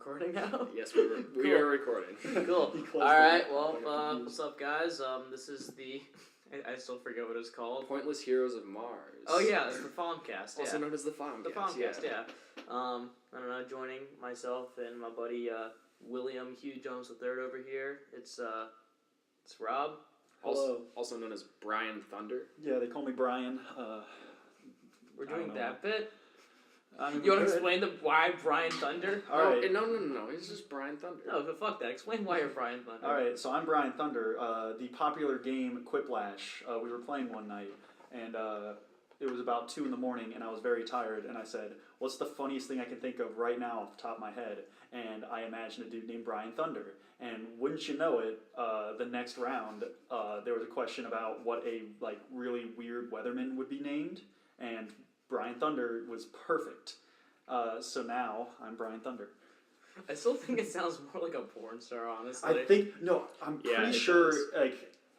recording now? Yes, we are recording. Cool. Alright, well, what's up, guys? This is the... I still forget what it's called. Pointless Heroes of Mars. Oh, yeah, it's the PHOMCast, yeah. Also known as the PHOMCast. The PHOMCast, yeah. I don't know, joining myself and my buddy, William Hugh Jones III over here. It's Rob. Also known as Brian Thunder. Yeah, they call me Brian. We're doing that bit? I mean, You want to explain why Brian Thunder? Alright. No. He's just Brian Thunder. No, but fuck that. Explain why you're Brian Thunder. Alright, so I'm Brian Thunder. The popular game Quiplash, we were playing one night, and it was about 2 in the morning, and I was very tired, and I said, what's the funniest thing I can think of right now off the top of my head? And I imagined a dude named Brian Thunder. And wouldn't you know it, the next round, there was a question about what a really weird weatherman would be named, and Brian Thunder was perfect. So now I'm Brian Thunder. I still think it sounds more like a porn star, honestly. I'm pretty sure,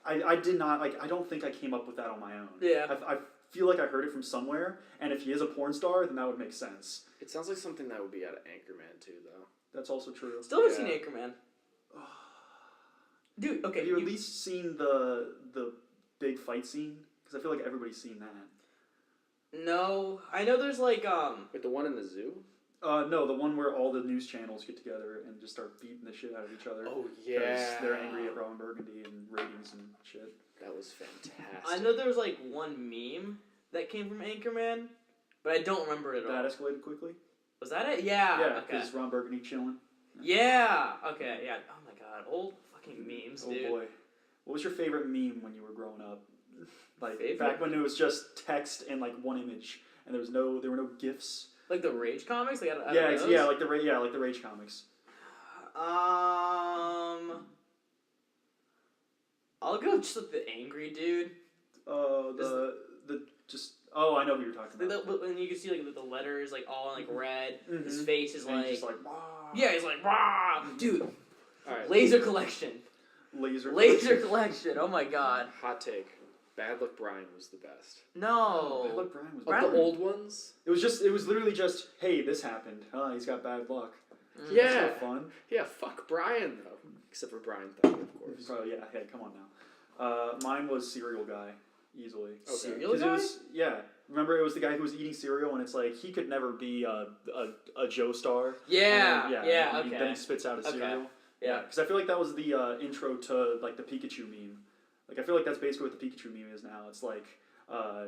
I did not, I don't think I came up with that on my own. Yeah. I feel like I heard it from somewhere, and if he is a porn star, then that would make sense. It sounds like something that would be out of Anchorman, too, though. That's also true. Still haven't seen Anchorman. Dude, okay. Have you at least seen the big fight scene? Because I feel like everybody's seen that. No, I know there's like Wait, the one in the zoo? No, the one where all the news channels get together and just start beating the shit out of each other. Oh, Because yeah. they're angry at Ron Burgundy and ratings and shit. That was fantastic. I know there was like one meme that came from Anchorman, but I don't remember it at all. That escalated quickly? Was that it? Yeah. Yeah, Okay. because Ron Burgundy chilling. Yeah. Okay. Yeah. Oh my god, old fucking memes, dude. Oh boy. What was your favorite meme when you were growing up? Favorite? Back when it was just text and one image, and there were no GIFs. Like the Rage comics, like Like the Rage comics. I'll go just with the angry dude. I know who you're talking about. And you can see like the letters all in red. Mm-hmm. His face is and he's just Wah. Yeah, he's Wah. Dude. All right. Laser collection. Laser collection. Oh my god. Hot take. Bad Luck Brian was the best. No. Bad Luck Brian was Of the old ones? It was literally just, hey, this happened. He's got bad luck. Yeah. That's not fun. Yeah, fuck Brian, though. Except for Brian Thunder, of course. Probably, yeah, hey, come on now. Mine was Cereal Guy, easily. Okay. Cereal Guy? Remember it was the guy who was eating cereal, and it's he could never be a Joe Star. Yeah, okay. okay. Then he spits out his cereal. Yeah. Because I feel like that was the intro to the Pikachu meme. I feel like that's basically what the Pikachu meme is now. It's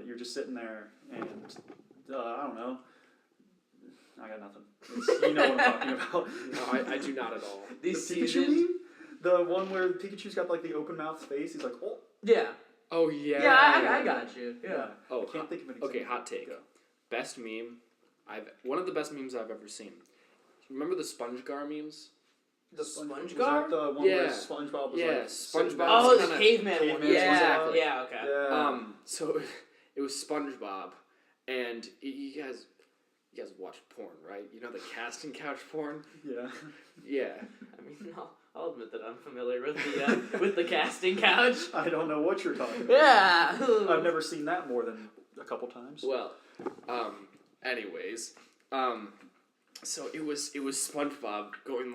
you're just sitting there and, I don't know. I got nothing. You know what I'm talking about. No, I do not at all. The Pikachu meme? The one where Pikachu's got the open mouth face. He's like, oh. Yeah. Oh, yeah. Yeah, I got you. Yeah. Oh, I can't think of anything. Okay, hot take. Best meme. One of the best memes I've ever seen. Remember the SpongeGar memes? The SpongeGar? Was that the one where SpongeBob was SpongeBob. Oh, the caveman one. Yeah, exactly. Yeah, okay. Yeah. So it was SpongeBob, and you guys watch porn, right? You know the casting couch porn? Yeah. Yeah. I mean, I'll admit that I'm familiar with the casting couch. I don't know what you're talking about. Yeah. I've never seen that more than a couple times. Well, anyways, so it was SpongeBob going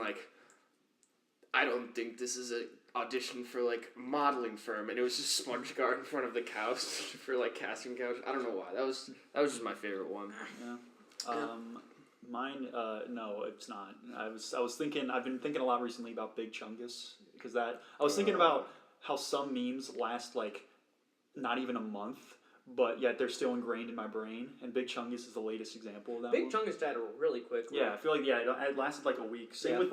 I don't think this is an audition for modeling firm, and it was just SpongeGar in front of the couch for casting couch. I don't know why. That was just my favorite one. Yeah. Mine, no, it's not. I've been thinking a lot recently about Big Chungus, because I was thinking about how some memes last not even a month, but yet they're still ingrained in my brain, and Big Chungus is the latest example of that. Big Chungus died really quickly. Yeah, I feel it lasted a week. Same with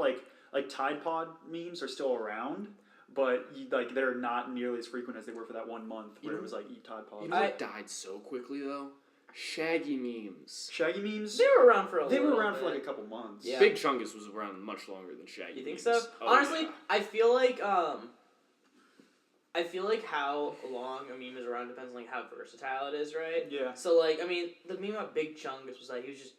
Tide Pod memes are still around, but they're not nearly as frequent as they were for that 1 month where it was eat Tide Pods. You know what died so quickly though? Shaggy memes. Shaggy memes? They were around for They were around for a couple months. Yeah. Big Chungus was around much longer than Shaggy. You think memes. so? Oh, Honestly, yeah. I feel like how long a meme is around depends on how versatile it is, right? Yeah. So the meme about Big Chungus was he was just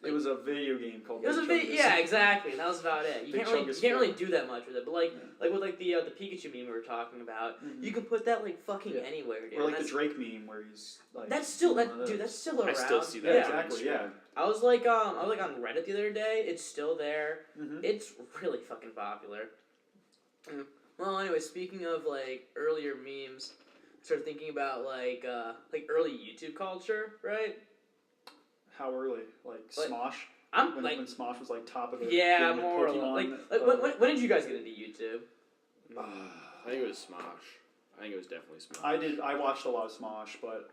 It was a video game called. It was a video, yeah, exactly. That was about it. You Big can't Chungus really 4. do that much with it. But like with like the Pikachu meme we were talking about, you can put that like fucking anywhere, dude. Or like the Drake meme where he's like. That's still dude. That's still around. I still see that. Yeah, exactly. Yeah. I was like on Reddit the other day. It's still there. Mm-hmm. It's really fucking popular. Well, anyway, speaking of like earlier memes, I started thinking about like early YouTube culture, right? How early? Like Smosh? When Smosh was like top of the yeah, game, more Pokemon, like when did you guys get into YouTube? I think it was Smosh. I think it was definitely Smosh. I watched a lot of Smosh, but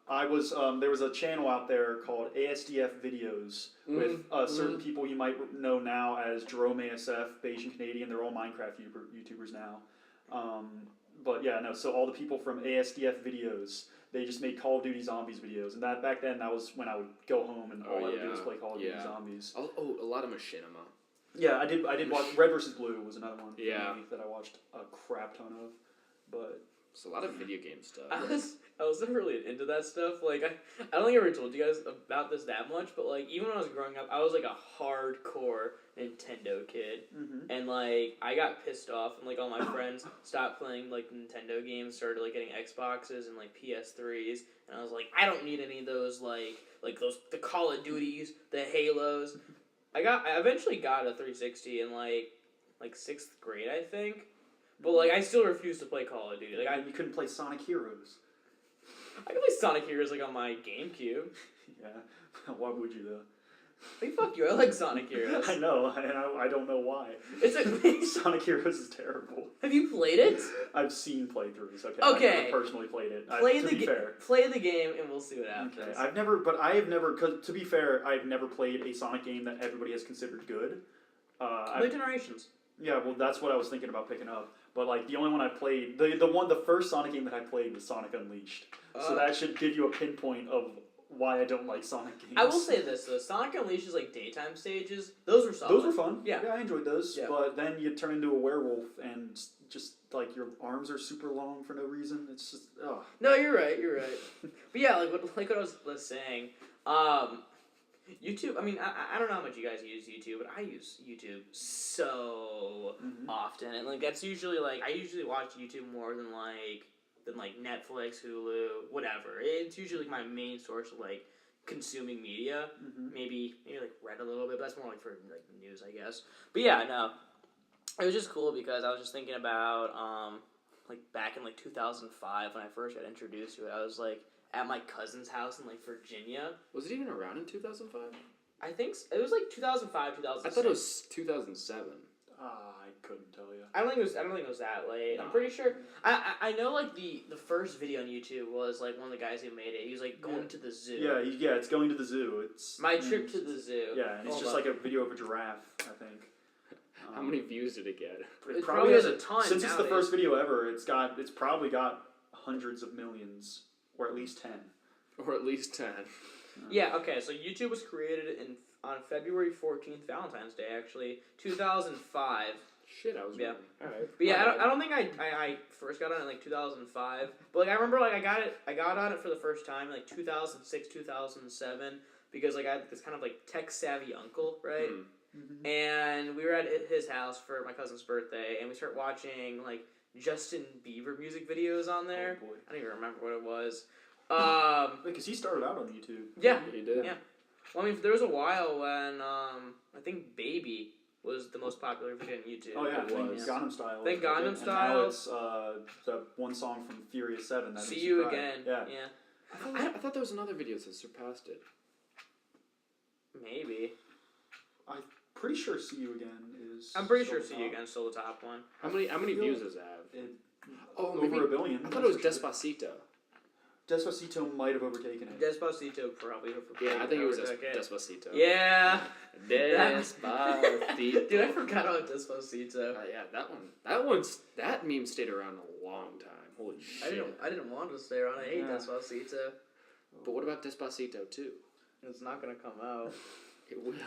I was there was a channel out there called ASDF Videos with certain people you might know now as Jerome ASF, Bayesian Canadian. They're all Minecraft YouTubers now. But yeah, no. So all the people from ASDF Videos, they just made Call of Duty Zombies videos, and back then that was when I would go home and all I would do was play Call of Duty Zombies. Oh, a lot of machinima. Yeah, I did watch Red vs. Blue was another one. Yeah. That I watched a crap ton of, but. It's a lot of video game stuff. I was never really into that stuff. Like I don't think I ever told you guys about this that much, but like even when I was growing up, I was like a hardcore Nintendo kid, and like I got pissed off, and like all my friends stopped playing like Nintendo games, started like getting Xboxes and like PS3s, and I was like, I don't need any of those like the Call of Duties, the Halos. I eventually got a 360 in like 6th grade, I think. But like I still refuse to play Call of Duty. Like you couldn't play Sonic Heroes. I can play Sonic Heroes like on my GameCube. Yeah, why would you though? Like fuck you, I like Sonic Heroes. I know, and I don't know why. Sonic Heroes is terrible. Have you played it? I've seen playthroughs. Okay. Okay. I've never personally played it. Fair. Play the game and we'll see what happens. Okay. I have never. Cause to be fair, I've never played a Sonic game that everybody has considered good. Play Generations. Yeah, well, that's what I was thinking about picking up. But like the only one I played, the first Sonic game that I played was Sonic Unleashed. So that should give you a pinpoint of why I don't like Sonic games. I will say this though, Sonic Unleashed's like daytime stages, those were solid. Those were fun. Yeah, I enjoyed those. Yeah. But then you turn into a werewolf and just like your arms are super long for no reason. It's just ugh. No, you're right. But yeah, like what I was saying. YouTube, I mean, I don't know how much you guys use YouTube, but I use YouTube so often, and like that's usually like I usually watch YouTube more than Netflix, Hulu, whatever. It's usually like my main source of like consuming media. Maybe like read a little bit, but that's more like for like news, I guess. But yeah, no, it was just cool because I was just thinking about like back in like 2005 when I first got introduced to it. I was like at my cousin's house in like Virginia. Was it even around in 2005? I think it was like 2005, 2006. I thought it was 2007. I couldn't tell you. I don't think it was that late. No. I'm pretty sure. I know like the first video on YouTube was like one of the guys who made it. He was like going to the zoo. Yeah, it's going to the zoo. It's my trip to the zoo. Yeah, and it's just like a video of a giraffe, I think. How many views did it get? It probably has a ton. Since it's the first video ever, it's probably got hundreds of millions. Or at least 10. Or at least 10. Yeah, okay, so YouTube was created on February 14th, Valentine's Day, actually, 2005. Shit, I was wrong. Alright. But yeah, I don't think I first got on it in like 2005. But like I remember like I got on it for the first time in like 2006, 2007 because like I had this kind of like tech savvy uncle, right? And we were at his house for my cousin's birthday and we started watching like Justin Bieber music videos on there. Oh boy. I don't even remember what it was. Because he started out on YouTube. Yeah, he did. Yeah. Well, I mean, there was a while when I think "Baby" was the most popular video on YouTube. Oh yeah, it was. Gangnam Style. Then Gangnam Style. And now it's the one song from Furious 7. That See You cry. Again. Yeah. I thought there was another video that surpassed it. Maybe. I'm pretty sure See You Again is. I'm pretty sure See You Again is still the top one. How many views does that have? Over 1 billion. I thought it was Despacito. Despacito might have overtaken it. Despacito probably overtook it. Yeah, I think it was Despacito. Yeah. Despacito. Dude, I forgot about Despacito. Yeah, that meme stayed around a long time. Holy shit. I didn't want to stay around. I hate Despacito. But what about Despacito 2? It's not gonna come out.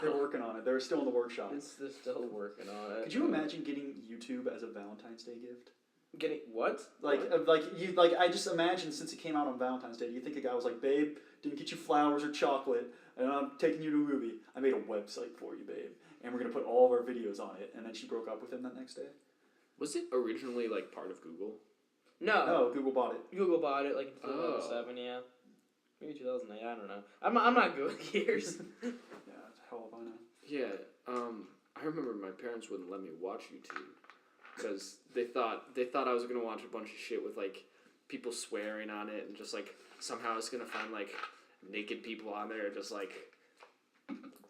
They're working on it. They're still in the workshop. They're still working on it. Could you imagine getting YouTube as a Valentine's Day gift? Getting what? I just imagine since it came out on Valentine's Day, do you think a guy was like, "Babe, didn't get you flowers or chocolate, and I'm taking you to a movie. I made a website for you, babe, and we're gonna put all of our videos on it. And then she broke up with him that next day. Was it originally like part of Google? No, Google bought it. Google bought it like in 2007, yeah. Maybe 2008, I don't know. I'm not good with years. Yeah, hell if I know. Yeah, I remember my parents wouldn't let me watch YouTube because they thought I was gonna watch a bunch of shit with like people swearing on it and just like somehow I was gonna find like naked people on there just like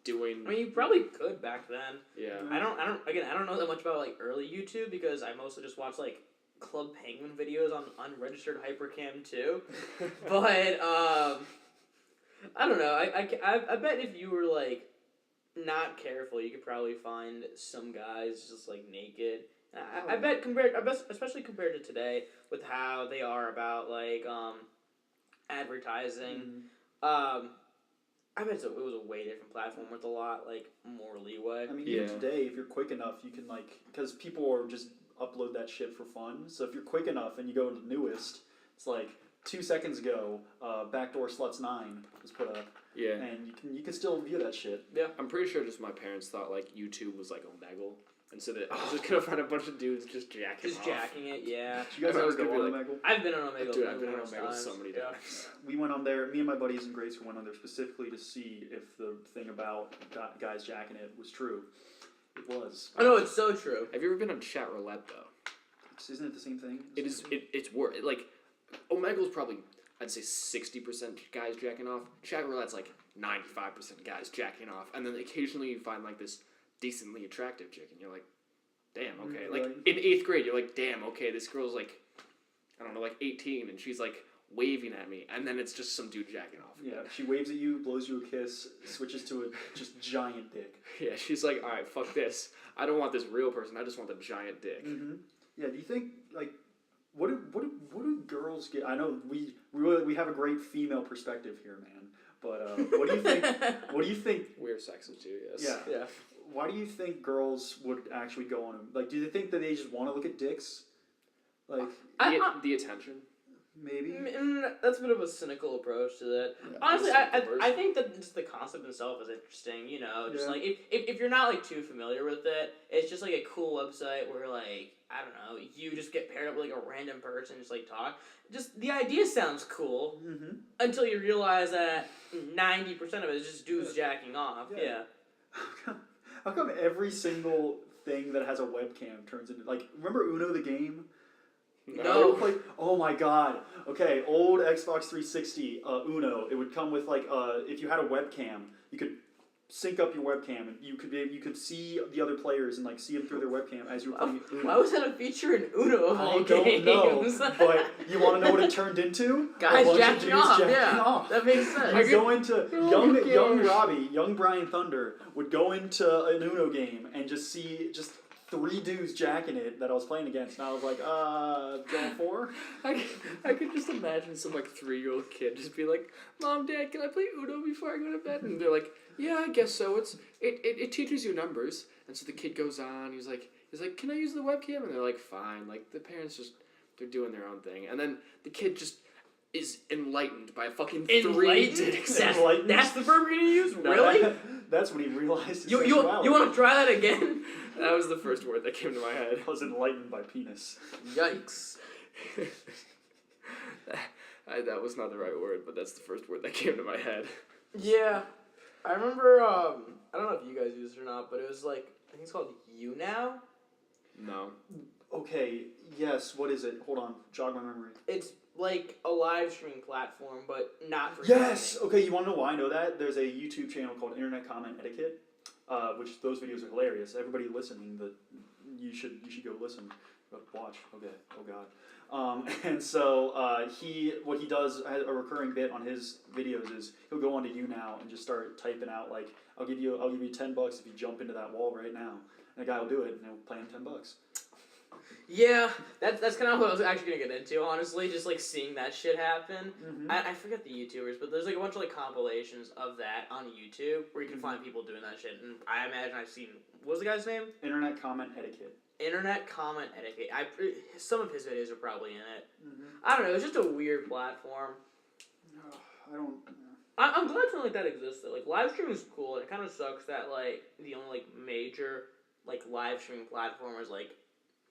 doing. I mean, you probably could back then. Yeah. I don't know that much about like early YouTube because I mostly just watch like Club Penguin videos on unregistered Hypercam too. But I don't know. I bet if you were like not careful, you could probably find some guys just like naked. I bet especially compared to today with how they are about like advertising. I bet it was a way different platform with a lot like more leeway. I mean, even today, if you're quick enough, you can like because people are just upload that shit for fun. So if you're quick enough and you go to the newest, it's like 2 seconds ago, Backdoor Sluts 9 was put up. Yeah. And you can still view that shit. Yeah. I'm pretty sure just my parents thought like YouTube was like Omegle. And so that I was just gonna find a bunch of dudes just jacking it, yeah. Did you guys ever go on Omegle? I've been on Omegle. Dude, I've been on Omegle so many times. We went on there, me and my buddies in grade school went on there specifically to see if the thing about guys jacking it was true. It was. I know, it's so true. Have you ever been on Chat Roulette, though? Isn't it the same thing? It is. It's worse. Like, Omegle's probably, I'd say 60% guys jacking off. Chat Roulette's like 95% guys jacking off. And then occasionally you find like this decently attractive chick, and you're like, damn, okay. Like, in 8th grade, you're like, damn, okay, this girl's like, I don't know, like 18, and she's like waving at me, and then it's just some dude jacking off. Yeah, she waves at you, blows you a kiss, switches to a just giant dick. Yeah, she's like, all right, fuck this. I don't want this real person. I just want the giant dick. Mm-hmm. Yeah, do you think like what do girls get? I know we have a great female perspective here, man. But what do you think? What do you think? We're sexist too. Yes. Yeah. Why do you think girls would actually go on? Like, do they think that they just want to look at dicks? Like the attention. Maybe. That's a bit of a cynical approach to that. Yeah. Honestly, I think that just the concept itself is interesting. You know, just like if you're not like too familiar with it, it's just like a cool website where like I don't know, you just get paired up with like a random person, just like talk. Just the idea sounds cool until you realize that 90% of it is just dudes jacking off. Yeah. How come every single thing that has a webcam turns into like? Remember Uno the game? No. Like, oh my god. Okay, old Xbox 360 Uno. It would come with like if you had a webcam, you could sync up your webcam and you could see the other players and like see them through their webcam as you were playing Uno. Why was that a feature in Uno of all games? Don't know. But you want to know what it turned into? Guys jacking off. Yeah, that makes sense. You go into young Robbie, young Brian Thunder would go into an Uno game and just see 3 dudes jacking it that I was playing against, and I was like, going 4? I could just imagine some like 3-year-old kid just be like, Mom, Dad, can I play Uno before I go to bed? And they're like, yeah, I guess so. It teaches you numbers. And so the kid goes on. He's like, can I use the webcam? And they're like, fine. Like the parents they're doing their own thing. And then the kid just is enlightened by fucking 3 dicks. That's the verb we're gonna use? Really? That's when he realized his you want to try that again? That was the first word that came to my head. I was enlightened by penis. Yikes. That was not the right word, but that's the first word that came to my head. Yeah. I remember, I don't know if you guys use it or not, but it was like, I think it's called YouNow. No. Okay, yes, what is it? Hold on, jog my memory. It's like a live streaming platform, but not for Yes! gaming. Okay, you want to know why I know that? There's a YouTube channel called Internet Comment Etiquette, which those videos are hilarious. Everybody listening, you should go listen. Watch. Okay. Oh God. And so what he does, a recurring bit on his videos is he'll go onto YouNow and just start typing out like, I'll give you $10 if you jump into that wall right now. And the guy will do it, and he'll pay him $10. Yeah, that's kind of what I was actually gonna get into. Honestly, just like seeing that shit happen. I forget the YouTubers, but there's like a bunch of like compilations of that on YouTube where you can find people doing that shit. And I imagine I've seen, what was the guy's name? Internet Comment Etiquette. Internet Comment Etiquette. Some of his videos are probably in it. I don't know. It's just a weird platform. I don't. I'm glad something like that exists though. Like live streaming is cool, and it kind of sucks that like the only like major like live streaming platform is like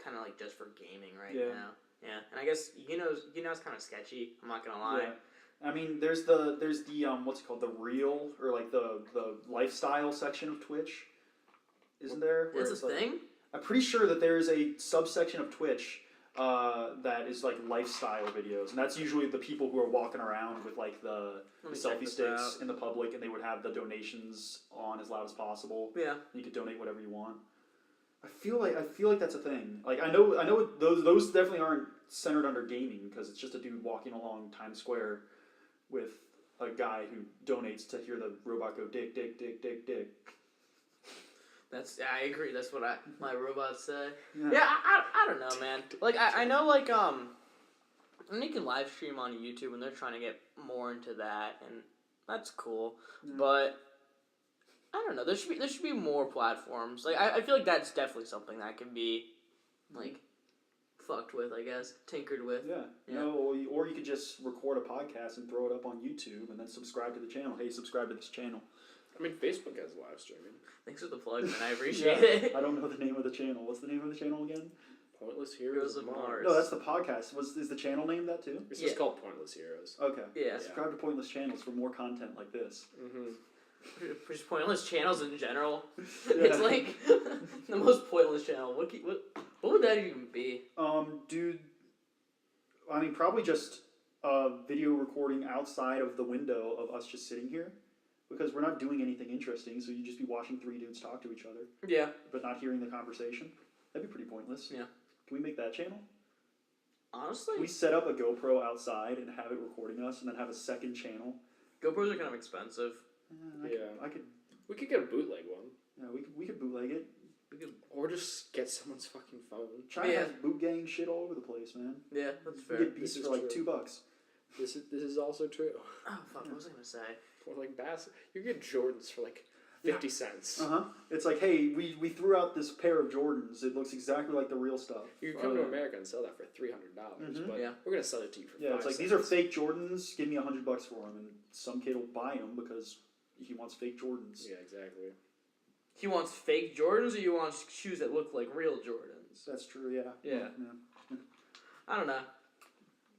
kind of like just for gaming right now. Yeah, and I guess it's kind of sketchy. I'm not gonna lie. Yeah. I mean, there's the what's it called, the real or like the lifestyle section of Twitch, isn't there? It's a thing. I'm pretty sure that there is a subsection of Twitch that is like lifestyle videos, and that's usually the people who are walking around with like the selfie sticks in the public, and they would have the donations on as loud as possible. Yeah, and you could donate whatever you want. I feel like that's a thing. Like I know those definitely aren't centered under gaming because it's just a dude walking along Times Square with a guy who donates to hear the robot go dick dick dick dick dick. I agree. That's what my robots say. Yeah, I don't know, man. Like I know like and you can live stream on YouTube, and they're trying to get more into that, and that's cool. Yeah. But I don't know. There should be more platforms. Like I feel like that's definitely something that can be like fucked with, I guess, tinkered with. Yeah. No, or you could just record a podcast and throw it up on YouTube, and then subscribe to the channel. Hey, subscribe to this channel. I mean, Facebook has live streaming. Thanks for the plug, man. I appreciate it. I don't know the name of the channel. What's the name of the channel again? Pointless Heroes of Mars. No, that's the podcast. Is the channel named that too? It's just called Pointless Heroes. Okay. Yeah. Subscribe to Pointless Channels for more content like this. Mm-hmm. Just pointless channels in general. It's like the most pointless channel. What would that even be? Dude, I mean, probably just video recording outside of the window of us just sitting here. Because we're not doing anything interesting, so you'd just be watching three dudes talk to each other. Yeah. But not hearing the conversation. That'd be pretty pointless. Yeah. Can we make that channel? Honestly? Can we set up a GoPro outside and have it recording us, and then have a second channel? GoPros are kind of expensive. We could get a bootleg one. Yeah, we could bootleg it. Or just get someone's fucking phone. China has boot gang shit all over the place, man. Yeah, that's fair. You get beats for like $2. This is also true. Oh fuck! What was I gonna say? Or like you get Jordans for like 50 cents. It's like, hey, we threw out this pair of Jordans. It looks exactly like the real stuff. You can come to America and sell that for $300, but we're gonna sell it to you for $5. It's like, these are fake Jordans. Give me $100 for them, and some kid will buy them because he wants fake Jordans. Yeah, exactly. He wants fake Jordans, or you want shoes that look like real Jordans? That's true. Yeah. Yeah. I don't know.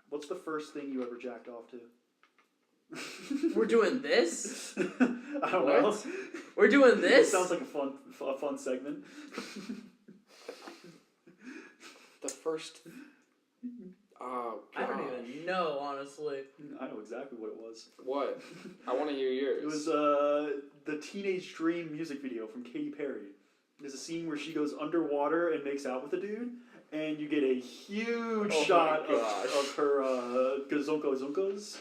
What's the first thing you ever jacked off to? We're doing this? I don't know. We're doing this? It sounds like a fun segment. The first... Oh, gosh. I don't even know, honestly. I know exactly what it was. What? I want to hear yours. It was the Teenage Dream music video from Katy Perry. There's a scene where she goes underwater and makes out with a dude, and you get a huge shot of her gazonko-zonkos.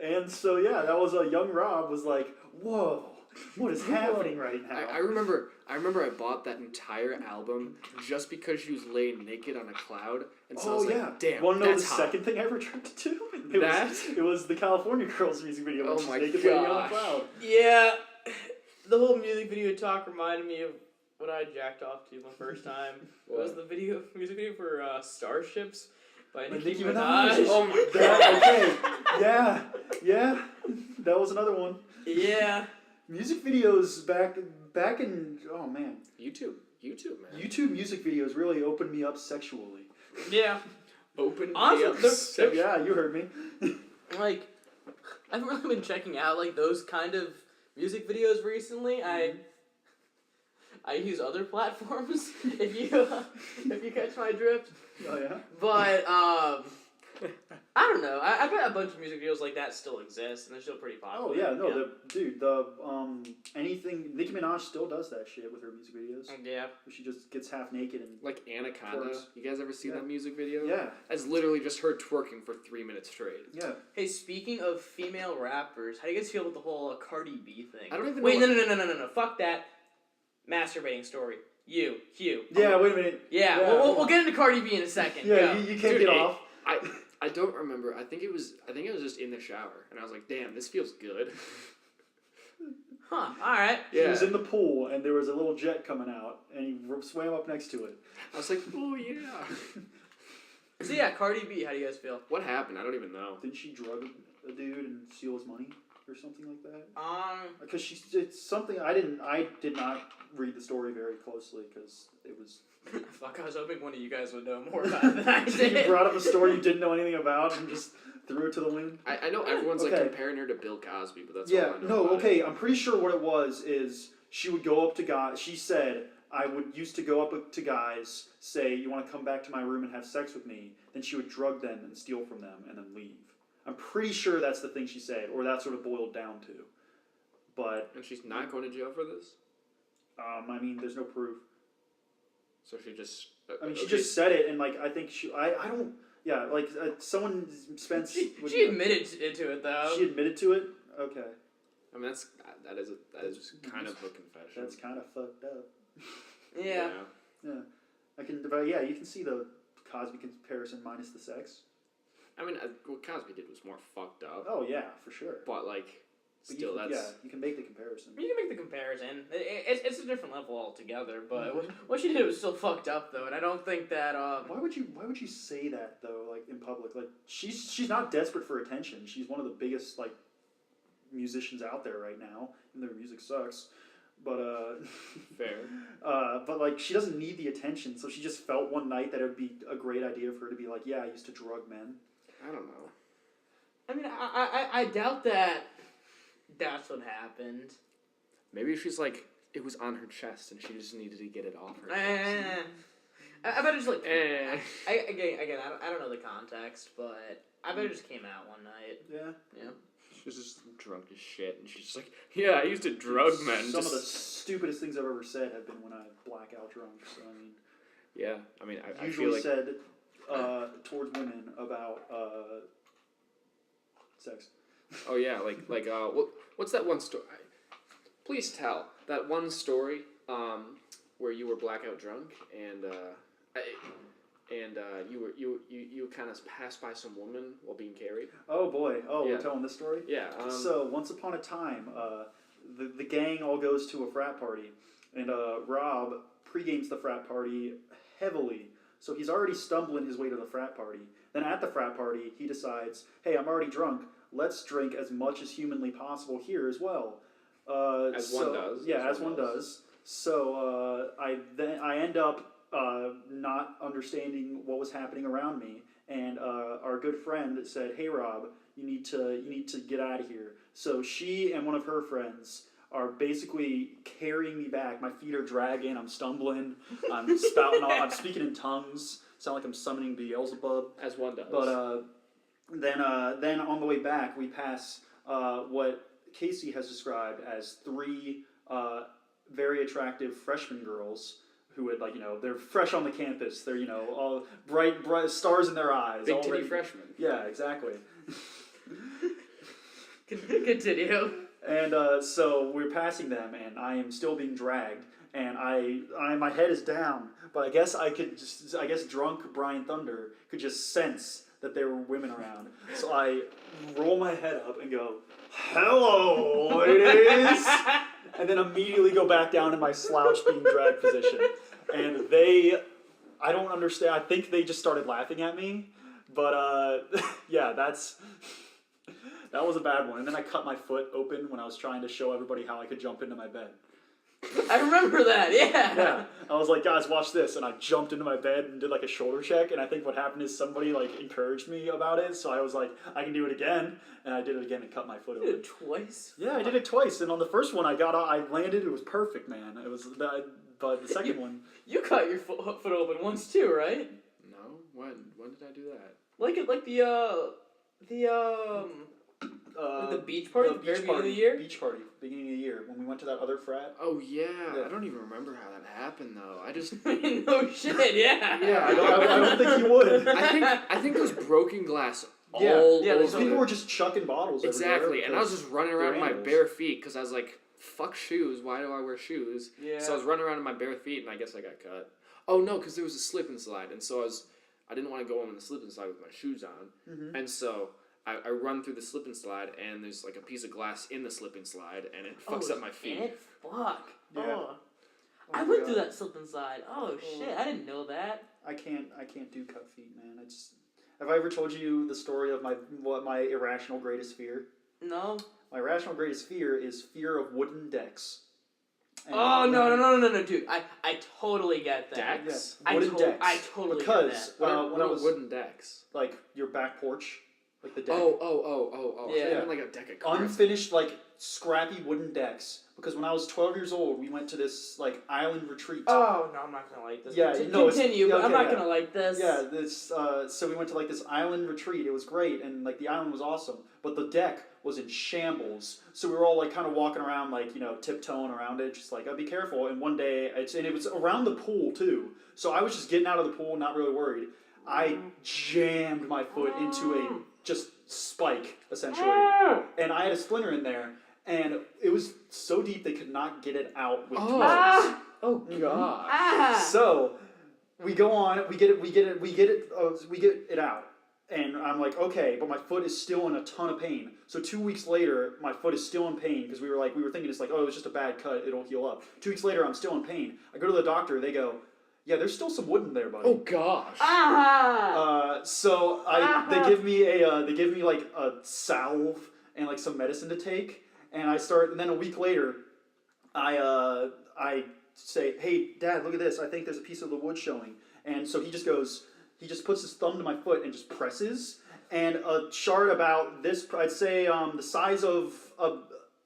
And so yeah, that was young Rob was like, whoa, what is happening right now? I remember I bought that entire album just because she was laying naked on a cloud, and so I was like, damn, want to know the hot. second thing I ever tried to do? It was the California Girls music video. Oh my naked laying on a cloud. Yeah, the whole music video talk reminded me of what I jacked off to my first time. It was the music video for Starships. By Nicki Minaj. Oh my god. Okay. Yeah. That was another one. Yeah. Music videos back in, oh man. YouTube, man. YouTube music videos really opened me up sexually. Yeah. Opened me up yeah, you heard me. Like, I've really been checking out like those kind of music videos recently. I use other platforms if you catch my drift. Oh yeah. But I don't know. I bet a bunch of music videos like that still exist, and they're still pretty popular. Oh yeah, no, anything Nicki Minaj still does that shit with her music videos. Yeah. She just gets half naked and like Anaconda. Twerks. You guys ever see that music video? Yeah. That's literally just her twerking for 3 minutes straight. Yeah. Hey, speaking of female rappers, how do you guys feel about the whole Cardi B thing? I don't even know. Wait, no. Fuck that. Masturbating story. Hugh. Yeah, wait a minute. Yeah, we'll get into Cardi B in a second. Yeah, you can't get off. I don't remember. I think it was just in the shower, and I was like, "Damn, this feels good." Huh? All right. Yeah. He was in the pool, and there was a little jet coming out, and he swam up next to it. I was like, "Oh yeah." So yeah, Cardi B. How do you guys feel? What happened? I don't even know. Didn't she drug a dude and steal his money or something like that? Because it's something I did not read the story very closely because it was. Fuck, I was hoping one of you guys would know more about it than I did. You brought up a story you didn't know anything about and just threw it to the wind? I know everyone's like comparing her to Bill Cosby, but that's all I know. No, okay, I'm pretty sure what it was is she would go up to guys. She said, I would used to go up to guys, say, you want to come back to my room and have sex with me? Then she would drug them and steal from them and then leave. I'm pretty sure that's the thing she said, or that's what it boiled down to. But and she's not going to jail for this? I mean, there's no proof. So she just... she just said it, and, like, I think I don't... Yeah, like, someone spent... She admitted to it, though. She admitted to it? Okay. I mean, that is just kind of a confession. That's kind of fucked up. Yeah. But yeah, you can see the Cosby comparison minus the sex. I mean, what Cosby did was more fucked up. Oh, yeah, for sure. But, like... Still, you can make the comparison. You can make the comparison. It's a different level altogether, but what she did was still fucked up, though, and I don't think that. Why would you say that though? Like in public, like she's not desperate for attention. She's one of the biggest like musicians out there right now, and their music sucks. But fair. But like she doesn't need the attention, so she just felt one night that it would be a great idea for her to be like, yeah, I used to drug men. I don't know. I mean, I doubt that. That's what happened. Maybe she's like, it was on her chest and she just needed to get it off her chest. I bet it just like... Again, I don't know the context, but I bet it just came out one night. Yeah. She's just drunk as shit and she's just like, yeah, I used to drug men. Some of the stupidest things I've ever said have been when I black out drunk, so I mean... Yeah, I mean, I usually feel like... said towards women about sex. Oh yeah, what's that one story? Please tell that one story where you were blackout drunk and you kind of passed by some woman while being carried. Oh boy! We're telling this story. Yeah. So once upon a time, the gang all goes to a frat party, and Rob pre-games the frat party heavily. So he's already stumbling his way to the frat party. Then at the frat party, he decides, hey, I'm already drunk. Let's drink as much as humanly possible here as well. As one does. Yeah, as one does. So I end up not understanding what was happening around me, and our good friend said, "Hey Rob, you need to get out of here." So she and one of her friends are basically carrying me back. My feet are dragging. I'm stumbling. I'm spouting off. I'm speaking in tongues. Sound like I'm summoning Beelzebub. As one does. But then on the way back, we pass what Casey has described as three very attractive freshman girls who would, like, they're fresh on the campus. They're, all bright stars in their eyes. Big titty freshmen. Yeah, exactly. Continue. And so we're passing them, and I am still being dragged, and my head is down. But I guess drunk Brian Thunder could just sense that there were women around. So I roll my head up and go, "Hello, ladies!" and then immediately go back down in my slouch being dragged position. And I don't understand. I think they just started laughing at me. But yeah, that was a bad one. And then I cut my foot open when I was trying to show everybody how I could jump into my bed. I remember that, yeah. Yeah. I was like, guys, watch this. And I jumped into my bed and did like a shoulder check. And I think what happened is somebody like encouraged me about it. So I was like, I can do it again. And I did it again and cut my foot open. You did it twice? Yeah, I did it twice. And on the first one, I landed. It was perfect, man. It was that. But the second one. You cut your foot open once too, right? No. When did I do that? Like the beach party? The Very beach beginning party. of the year? Beach party. Beginning of the year. When we went to that other frat. Oh, yeah. I don't even remember how that happened, though. I just... No shit, yeah. Yeah, I don't think you would. I think it was broken glass all over. People were just chucking bottles Exactly, and I was just running around in my bare feet, because I was like, fuck shoes, why do I wear shoes? Yeah. So I was running around in my bare feet, and I guess I got cut. Oh, no, because there was a slip and slide, and so I didn't want to go on the slip and slide with my shoes on, and so... I run through the slip and slide, and there's like a piece of glass in the slip and slide, and it fucks up my feet. Fuck. Yeah. Oh. I went through that slip and slide. Oh shit! I didn't know that. I can't do cut feet, man. Have I ever told you the story of my irrational greatest fear? No. My irrational greatest fear is fear of wooden decks. And No, dude. I totally get that. Decks? Yeah, wooden decks. I totally because get that. What are wooden decks? Like your back porch, like the deck. Oh. Yeah. Like a deck of cards. Unfinished, like scrappy wooden decks. Because when I was 12 years old, we went to this like island retreat. Oh no, I'm not gonna like this. Yeah, no, continue, but I'm okay, not gonna like this. Yeah, this. So we went to like this island retreat. It was great, and like the island was awesome, but the deck was in shambles. So we were all like kind of walking around, like tiptoeing around it, just like be careful. And one day, it was around the pool too. So I was just getting out of the pool, not really worried. I jammed my foot into a just spike essentially, and I had a splinter in there. And it was so deep they could not get it out with tweezers. Oh god! So we go on, we get it out, and I'm like, okay, but my foot is still in a ton of pain. So 2 weeks later, my foot is still in pain because we were thinking it's like, oh, it's just a bad cut, it'll heal up. 2 weeks later, I'm still in pain. I go to the doctor, they go, yeah, there's still some wood in there, buddy. Oh gosh! So they give me like a salve and like some medicine to take. And then a week later, I say, hey, Dad, look at this. I think there's a piece of the wood showing. And so he just puts his thumb to my foot and just presses. And a shard about this, I'd say the size of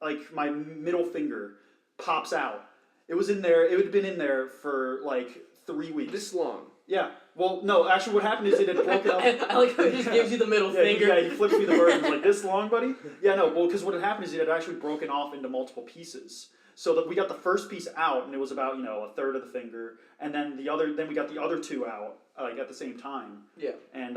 like my middle finger pops out. It was in there, it had been in there for like 3 weeks. This long? Yeah. Well, no, actually what happened is it had broken up. I like how he just gives you the middle finger. Yeah, he flips me the bird and he's like, this long, buddy? Yeah, no, well, because what had happened is it had actually broken off into multiple pieces. So that we got the first piece out, and it was about, a third of the finger, and then we got the other two out, like, at the same time. Yeah. And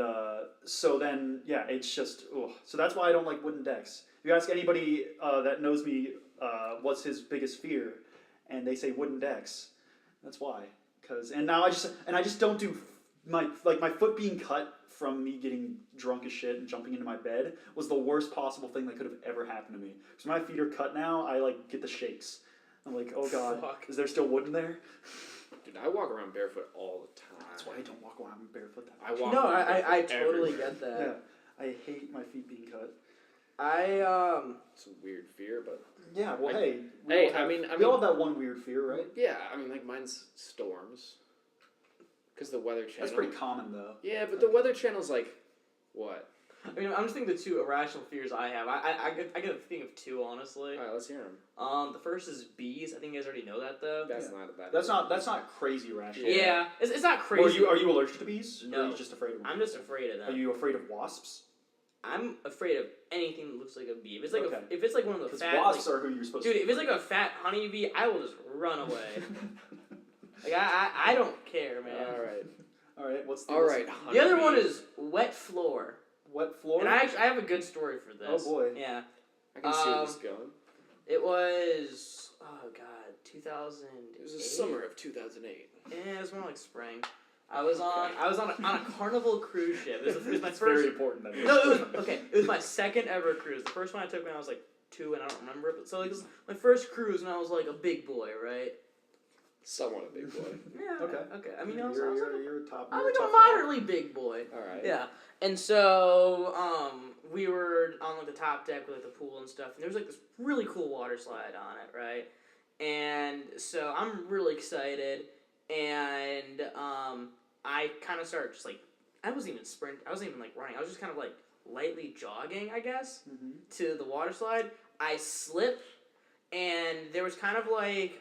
so then, yeah, it's just, ugh. So that's why I don't like wooden decks. If you ask anybody that knows me what's his biggest fear, and they say wooden decks, that's why. And I just don't do my foot being cut from me getting drunk as shit and jumping into my bed was the worst possible thing that could have ever happened to me. Because my feet are cut now, I like get the shakes. I'm like, oh god, is there still wood in there? Dude, I walk around barefoot all the time. That's why I don't walk around barefoot that much. I walk. No, around I barefoot totally everywhere. get that. Yeah, I hate my feet being cut. It's a weird fear, but yeah. Well, we all have that one weird fear, right? Yeah, I mean, like mine's storms. Because the Weather Channel. That's pretty common, though. Yeah, but the Weather Channel's like, what? I mean, I'm just thinking the two irrational fears I have. I get a thing of two, honestly. All right, let's hear them. The first is bees. I think you guys already know that, though. That's not crazy rational. Yeah, it's not crazy. Are you allergic to bees? No. Or are you just afraid of them? I'm just afraid of them. Are you afraid of wasps? I'm afraid of anything that looks like a bee. If it's like Okay. if it's like one of the fat wasps are who you're supposed dude, to. if it's like a fat honeybee, I will just run away. Like I don't care, man. All right. What's the The other one is wet floor. Wet floor? And I have a good story for this. Oh boy. Yeah. I can see where this is going. It was 2000. It was the summer of 2008. Yeah, it was more like spring. I was on a Carnival cruise ship. It was my first. Very important. No, it was my second ever cruise. The first one I took when I was like 2, and I don't remember. But so like this was my first cruise, and I was like a big boy, right? Somewhat a big boy. Yeah. Okay. I mean, you're a top. I was like a moderately big boy. All right. Yeah. And so we were on like the top deck with like the pool and stuff, and there was like this really cool water slide on it, right? And so I'm really excited, and I kind of started just like I wasn't even like running. I was just kind of like lightly jogging, I guess, to the water slide. I slipped, and there was kind of like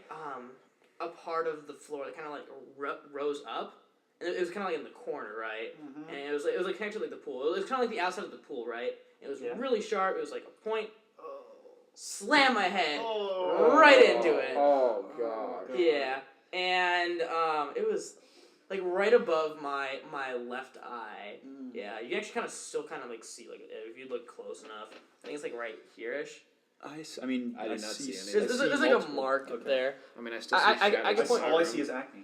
a part of the floor that kind of like rose up. And it was kind of like in the corner, right? Mm-hmm. And it was like connected to like the pool. It was kind of like the outside of the pool, right? It was really sharp. It was like a point. Slam my head right into it. Oh god. Yeah, and it was like right above my left eye. Yeah, you can actually still kind of like see like if you look close enough. I think it's like right here-ish. I did not see any. There's like a mark up there. I mean, I still see all I see is acne.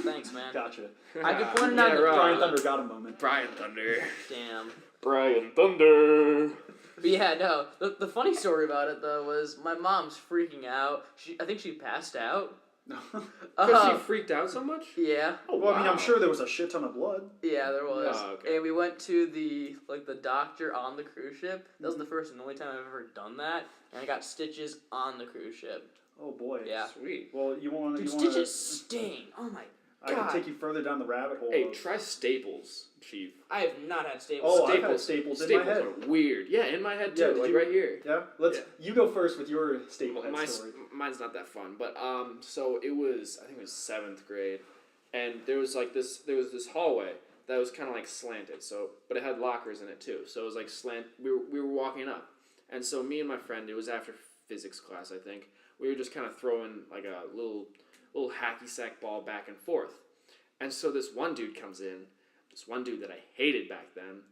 Thanks, man. Gotcha. I could point it out. Brian Thunder got a moment. Brian Thunder. Damn. Brian Thunder. But yeah, no. The funny story about it though was my mom's freaking out. I think she passed out. Because she freaked out so much? Yeah. Oh, Well, I mean, wow. I'm sure there was a shit ton of blood. Yeah, there was. Oh, okay. And we went to the doctor on the cruise ship. That was the first and only time I've ever done that. And I got stitches on the cruise ship. Oh boy. Yeah. Sweet. Well, you want Dude, to? stitches sting. Oh my I god. can take you further down the rabbit hole. Hey, of- try Staples, Chief. I have not had staples. Oh, I've had staples in my head. are weird. Yeah, in my head too, Yeah, like you- right here. Yeah. You go first with your staple head story. Mine's not that fun, but so I think it was 7th grade, and there was this hallway that was kind of like slanted, but it had lockers in it too, so it was like slant. We were walking up, and so me and my friend, it was after physics class, I think, we were just kind of throwing like a little hacky sack ball back and forth, and so this one dude comes in, this one dude that I hated back then.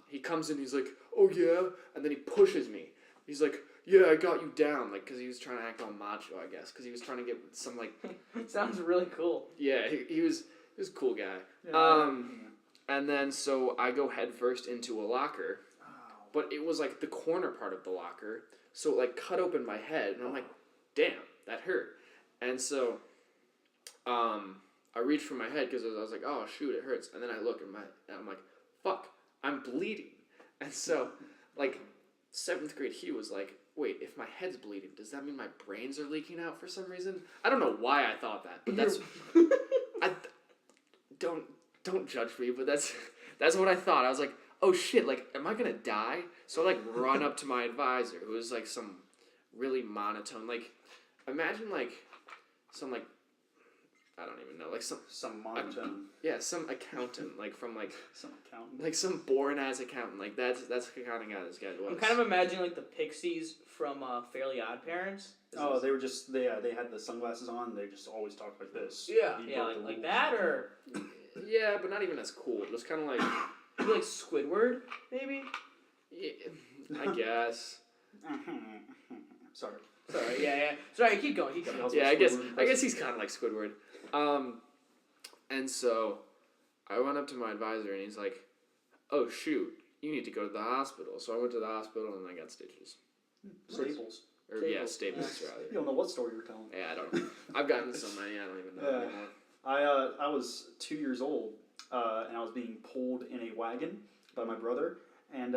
He comes in, he's like, "Oh yeah," and then he pushes me. He's like, "Yeah, I got you down," like, because he was trying to act all macho, I guess, because he was trying to get some, like... Sounds really cool. Yeah, he was a cool guy. Yeah, And then, so I go headfirst into a locker, but it was, like, the corner part of the locker, so it, like, cut open my head, and I'm like, damn, that hurt. And so, I reached for my head, because I was like, oh, shoot, it hurts. And then I look, and I'm like, fuck, I'm bleeding. And so, like... 7th grade Hugh was like, wait, if my head's bleeding, does that mean my brains are leaking out for some reason? I don't know why I thought that, but that's... Don't judge me, but that's what I thought. I was like, oh shit, like, am I gonna die? So I, like, run up to my advisor, who was, like, some really monotone, like, imagine, like, some, like, I don't even know, like, some monotone. Yeah, some accountant, like, from, like... Some accountant. Like, some boring-ass accountant. Like, that's the kind of guy this guy was. I'm kind of imagining, like, the Pixies from Fairly Odd Parents. They were just, they had the sunglasses on, and they just always talked like this. Yeah, He yeah, broke the like rules. that, or... Yeah, but not even as cool. Just kind of like... Maybe like Squidward, maybe? Yeah, I guess. Sorry. Sorry, yeah. Sorry, keep going. Yeah, I guess he's kind of like Squidward. And so I went up to my advisor and he's like, "Oh shoot, you need to go to the hospital." So I went to the hospital and I got stitches. Staples. Or Staples. staples rather. You don't know what story you're telling. Yeah, I don't know. I've gotten so many, I don't even know anymore. I was 2 years old, and I was being pulled in a wagon by my brother, and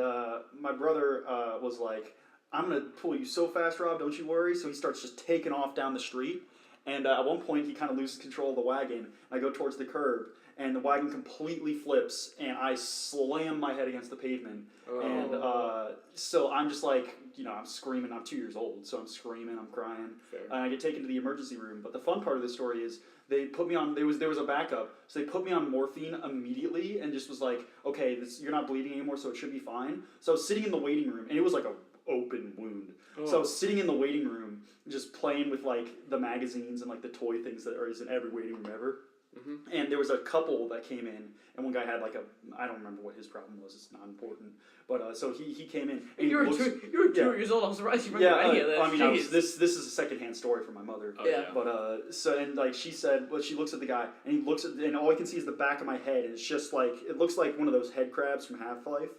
my brother was like, "I'm gonna pull you so fast, Rob, don't you worry." So he starts just taking off down the street, and at one point he kind of loses control of the wagon. I go towards the curb, and the wagon completely flips, and I slam my head against the pavement. Oh. And so I'm just like, I'm screaming. I'm 2 years old, so I'm screaming, I'm crying. Fair. And I get taken to the emergency room. But the fun part of the story is they put me on. There was a backup, so they put me on morphine immediately, and just was like, "Okay, you're not bleeding anymore, so it should be fine." So I was sitting in the waiting room, and it was like a open wound. Oh. So I was sitting in the waiting room, just playing with like the magazines and like the toy things that are in every waiting room ever. Mm-hmm. And there was a couple that came in, and one guy had like I don't remember what his problem was. It's not important. But so he came in. And You were 2 years old. I'm surprised you remember any of this. I mean, Jeez. this is a secondhand story from my mother. Oh, Yeah. But so and like she said, she looks at the guy and he looks at and all I can see is the back of my head. And it's just like it looks like one of those head crabs from Half-Life.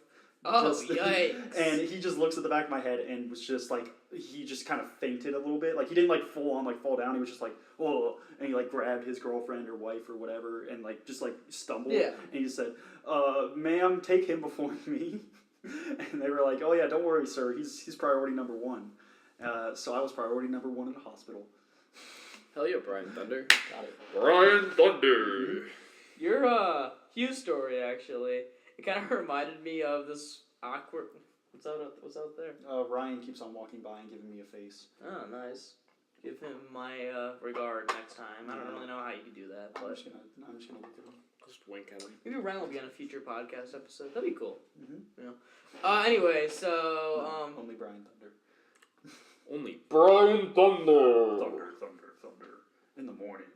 Oh, yikes. And he just looks at the back of my head and was just like he just kind of fainted a little bit. Like he didn't like full on like fall down. He was just like oh, and he like grabbed his girlfriend or wife or whatever and like just like stumbled. Yeah. And he just said, "Ma'am, take him before me." And they were like, "Oh yeah, don't worry, sir. He's priority number one." So I was priority number one in the hospital. Hell yeah, Brian Thunder. Got it. Brian Thunder. Your Hugh story, actually, it kind of reminded me of this awkward... What's out there? Ryan keeps on walking by and giving me a face. Oh, nice. Give him my regard next time. I don't really know how you could do that, I'm but just gonna look at him. Just wink at him. maybe Ryan will be on a future podcast episode. That'd be cool. Mm-hmm. Anyway, so Only Brian Thunder. Only Brian Thunder. Thunder. In the morning,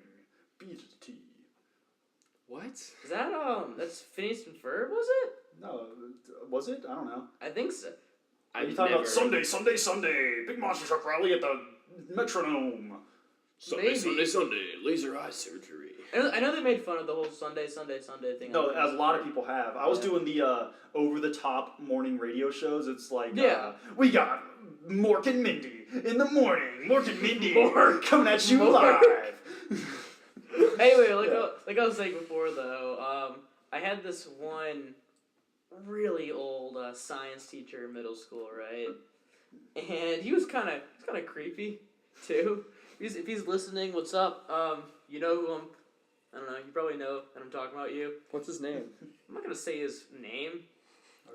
beat to tea. What? is that that's Phineas and Ferb? Was it? No, was it? I don't know. I think so. Are you talking about Sunday? Big monster truck rally at the Metronome. Sunday, laser eye surgery. I know they made fun of the whole Sunday thing. No, as a lot of people have. I was doing the over-the-top morning radio shows. It's like, we got Mork and Mindy in the morning. Mork and Mindy coming at you live. Anyway, like I was saying before, though, I had this one really old science teacher in middle school, right? And he was kind of creepy, too. If he's listening, what's up? You know who I don't know, you probably know that I'm talking about you. What's his name? I'm not going to say his name.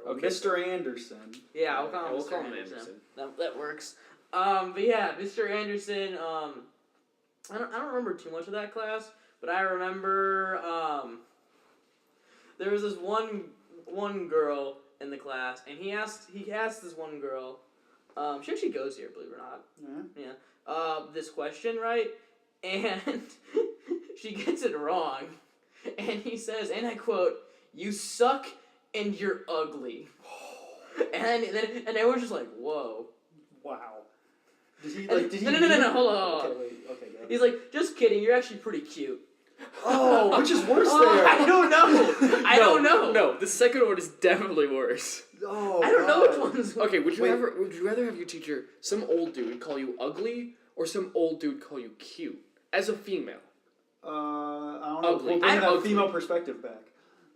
Okay. Mr. Anderson. Yeah, I'll call him Mr. Anderson. That works. But yeah, Mr. Anderson, I don't remember too much of that class, but I remember there was this one girl in the class, and he asked this one girl, she actually goes here, believe it or not. Yeah. This question, right? And she gets it wrong, and he says, and I quote, "You suck and you're ugly." and everyone's just like, whoa. Wow. No, hold on. Okay, wait. Okay, go ahead. He's like, just kidding, you're actually pretty cute. Oh, which is worse there? I don't know. I don't know. No, the second one is definitely worse. Oh, I don't know which one's worse. Okay, would you rather have your teacher, some old dude, call you ugly, or some old dude call you cute? As a female. I don't know. Ugly. We'll bring that Ugly. female perspective back.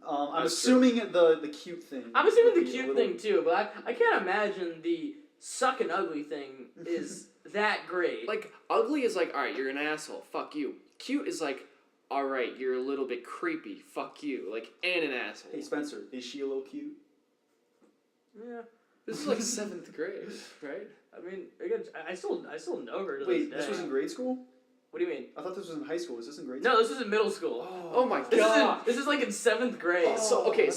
I'm assuming the cute thing. I'm assuming the cute thing too, but I can't imagine the suck and ugly thing is that great. Like, ugly is like, alright, you're an asshole, fuck you. Cute is like, alright, you're a little bit creepy, fuck you. Like, and an asshole. Hey, Spencer, is she a little cute? Yeah. This is like 7th grade, right? I mean, again, I still know her to Wait, this this was in grade school? What do you mean? I thought this was in high school. Is this in grade school? No, this was in middle school. Oh my god. This is like in 7th grade. Okay,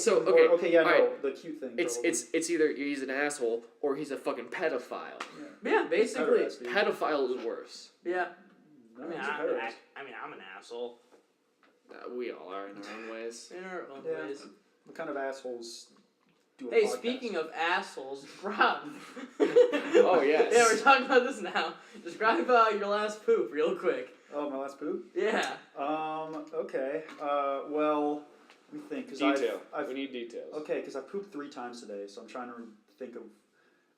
yeah, no, the cute thing. It's either he's an asshole or he's a fucking pedophile. Yeah, basically. Pedophile is worse. Yeah. No, I mean, I'm an asshole. We all are in our own ways. In our own ways. What kind of assholes do a Hey, podcast? speaking of assholes, Rob. Oh, yes. Yeah, we're talking about this now. Describe your last poop real quick. Oh, my last poop? Yeah. Okay. Well, let me think. Detail. We need details. Okay, because I pooped 3 times today, so I'm trying to think of...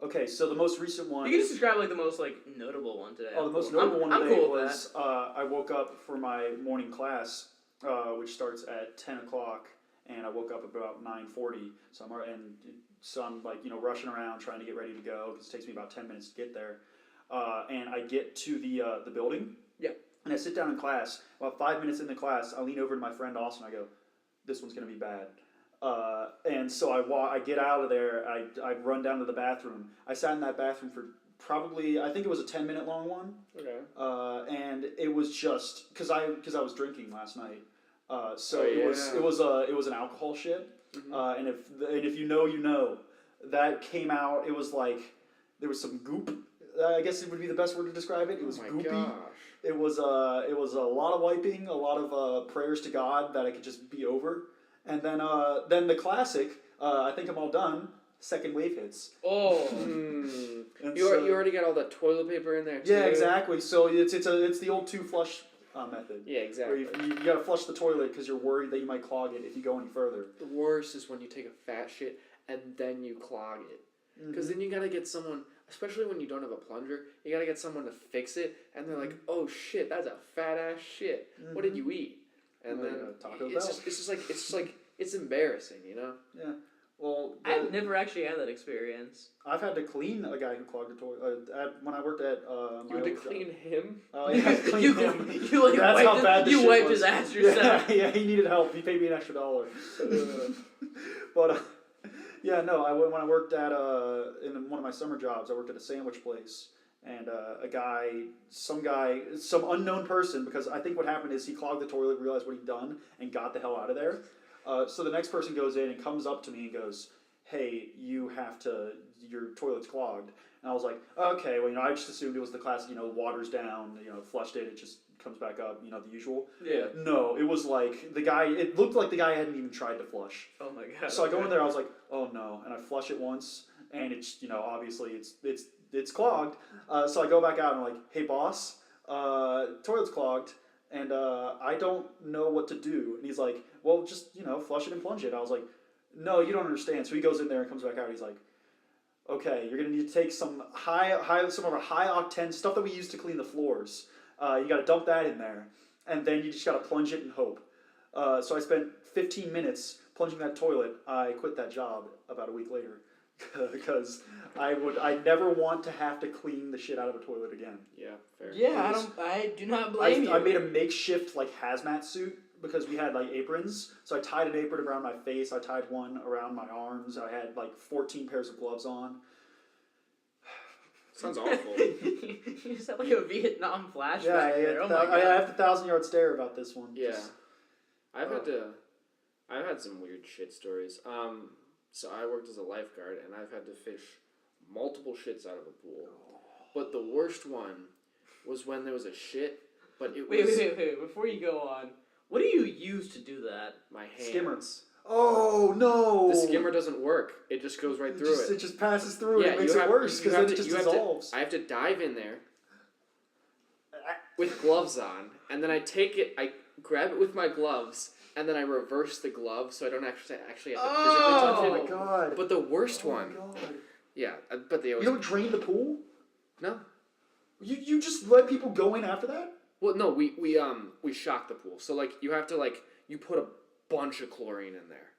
Okay, so the most recent one... You can just describe like the most like notable one today. Oh, the most notable one today cool was I woke up for my morning class, which starts at 10 o'clock, and I woke up about 9:40. So I'm like, rushing around trying to get ready to go because it takes me about 10 minutes to get there. And I get to the building. Yeah. And I sit down in class. About 5 minutes in the class, I lean over to my friend Austin. I go, "This one's gonna be bad." And so I get out of there. I run down to the bathroom. I sat in that bathroom for probably, I think it was a 10-minute long one. Okay. And it was just because I was drinking last night. It was an alcohol shit. Mm-hmm. And if you know, that came out. It was like there was some goop. I guess it would be the best word to describe it. It was goopy. Gosh. It was a lot of wiping, a lot of prayers to God that it could just be over. And then the classic, I think I'm all done. Second wave hits. Oh. You already got all that toilet paper in there too. Yeah, exactly. So it's the old 2 flush method. Yeah, exactly. Where you gotta flush the toilet because you're worried that you might clog it if you go any further. The worst is when you take a fat shit and then you clog it. Because then you gotta get someone, especially when you don't have a plunger, you gotta get someone to fix it, and they're like, "Oh shit, that's a fat ass shit. What did you eat?" And then Taco Bell. It's embarrassing, you know? Yeah. Well, I've never actually had that experience. I've had to clean a guy who clogged the toilet. When I worked at you had to clean him? Oh, yeah, clean him. That's how bad the shit wiped was. his ass yourself. Yeah, he needed help. He paid me an extra $1. But yeah, no. When I worked at in one of my summer jobs, I worked at a sandwich place, and some unknown person, because I think what happened is he clogged the toilet, realized what he'd done, and got the hell out of there. So the next person goes in and comes up to me and goes, "Hey, your toilet's clogged." And I was like, "Okay, well, I just assumed it was the classic, water's down, flushed it just comes back up, the usual." Yeah. No, it was like it looked like the guy hadn't even tried to flush. Oh my god. So I go in there, I was like, "Oh no," and I flush it once, and it's, obviously it's clogged. So I go back out and I'm like, "Hey boss, toilet's clogged, and I don't know what to do. And he's like, well, just, flush it and plunge it. I was like, no, you don't understand. So he goes in there and comes back out. He's like, okay, you're going to need to take some of our high octane stuff that we use to clean the floors. You got to dump that in there. And then you just got to plunge it and hope. So I spent 15 minutes plunging that toilet. I quit that job about a week later. Because I never want to have to clean the shit out of a toilet again. Yeah, fair. Yeah, I do not blame you. I made a makeshift hazmat suit because we had aprons. So I tied an apron around my face. I tied one around my arms. I had 14 pairs of gloves on. Sounds awful. You just have a Vietnam flashback. Yeah, there. Oh my God. I have the 1,000-yard stare about this one. Yeah, I've had some weird shit stories. So I worked as a lifeguard, and I've had to fish multiple shits out of a pool. But the worst one was when there was a shit, but it was... Wait. Before you go on, what do you use to do that? My hand. Skimmers. Oh, no! The skimmer doesn't work. It just goes right through it. It just passes through it. It makes it worse, because then it just dissolves. I have to dive in there with gloves on, and then I take it, I grab it with my gloves, and then I reverse the glove so I don't actually have to physically touch it. Oh my God! But the worst one. Oh my God! Yeah, but they always. You don't drain the pool? No. You just let people go in after that? Well, no, we shock the pool. So you have to you put a bunch of chlorine in there,